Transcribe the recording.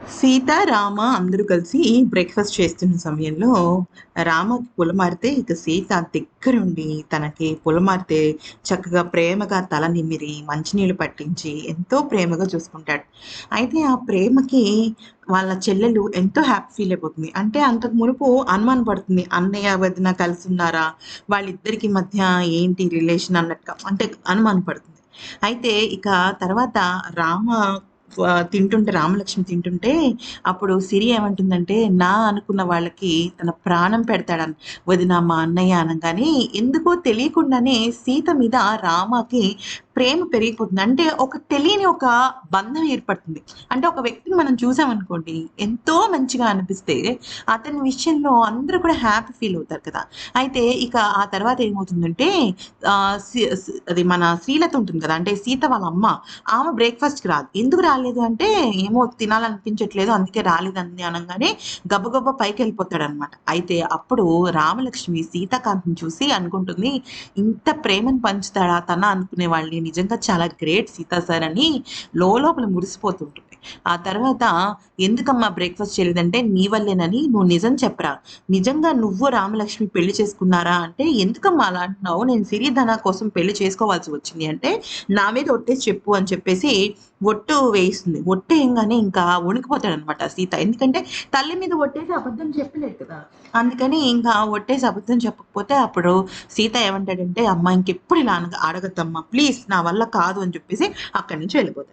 సీత, రామ అందరూ కలిసి బ్రేక్‌ఫాస్ట్ చేస్తున్న సమయంలో రామకి పొలమారితే ఇక సీత దగ్గరుండి తనకి పొలమారితే చక్కగా ప్రేమగా తల నిమిరి, మంచినీళ్ళు పట్టించి ఎంతో ప్రేమగా చూసుకుంటాడు. అయితే ఆ ప్రేమకి వాళ్ళ చెల్లెలు ఎంతో హ్యాపీ ఫీల్ అయిపోతుంది. అంటే అంతకు మునుపు అనుమాన పడుతుంది. అన్నయ్య, వదిన కలిసున్నారా? వాళ్ళిద్దరికి మధ్య ఏంటి రిలేషన్ అన్నట్టుగా అంటే అనుమాన పడుతుంది. అయితే ఇక తర్వాత రామ తింటుంటే రామలక్ష్మి తింటుంటే అప్పుడు సిరి ఏమంటుందంటే, నా అనుకున్న వాళ్ళకి తన ప్రాణం పెడతాడని వదిన, మా అన్నయ్య అనంగానే ఎందుకో తెలియకుండానే సీత మీద రామకి ప్రేమ పెరిగిపోతుంది. అంటే ఒక తెలియని ఒక బంధం ఏర్పడుతుంది. అంటే ఒక వ్యక్తిని మనం చూసామనుకోండి, ఎంతో మంచిగా అనిపిస్తే అతని విషయంలో అందరూ కూడా హ్యాపీ ఫీల్ అవుతారు కదా! అయితే ఇక ఆ తర్వాత ఏమవుతుందంటే ఆహ్, సి సి అది మన శ్రీలత ఉంటుంది కదా! అంటే సీత వాళ్ళ అమ్మ. ఆమె బ్రేక్‌ఫాస్ట్‌కి రాదు. ఎందుకు రాలేదు అంటే, ఏమో తినాలనిపించట్లేదు అందుకే రాలేదంది అనంగానే గబగబా పైకెళ్ళిపోతాడనమాట. అయితే అప్పుడు రామలక్ష్మి సీతాకాంత్‌ని చూసి అనుకుంటుంది, ఇంత ప్రేమను పంచుతాడా తన అనుకునే వాళ్ళని నిజంగా చాలా గ్రేట్ సీతా సార్ అని లోలోపల మురిసిపోతుంటుంది. ఆ తర్వాత ఎందుకమ్మా బ్రేక్‌ఫాస్ట్ చేయలేదంటే, నీ వల్లేనని నువ్వు నిజం చెప్పరా? నిజంగా నువ్వు రామలక్ష్మి పెళ్లి చేసుకున్నారా? అంటే, ఎందుకమ్మా అలా అంటున్నావు? నేను సిరిధన కోసం పెళ్లి చేసుకోవాల్సి వచ్చింది అంటే, నా మీద ఒట్టేసి చెప్పు అని చెప్పేసి ఒట్టు వేయిస్తుంది. ఒట్టేయంగానే ఇంకా వణికిపోతాడనమాట సీత. ఎందుకంటే తల్లి మీద ఒట్టేసి అబద్ధం చెప్పలేడు కదా! అందుకని ఇంకా ఒట్టేసి అబద్ధం చెప్పకపోతే అప్పుడు సీత ఏమంటాడంటే, "అమ్మ ఇంకెప్పుడు ఇలా అడగద్దమ్మా ప్లీజ్ నా వల్ల కాదు" అని చెప్పేసి అక్కడి నుంచి వెళ్ళిపోతాడు.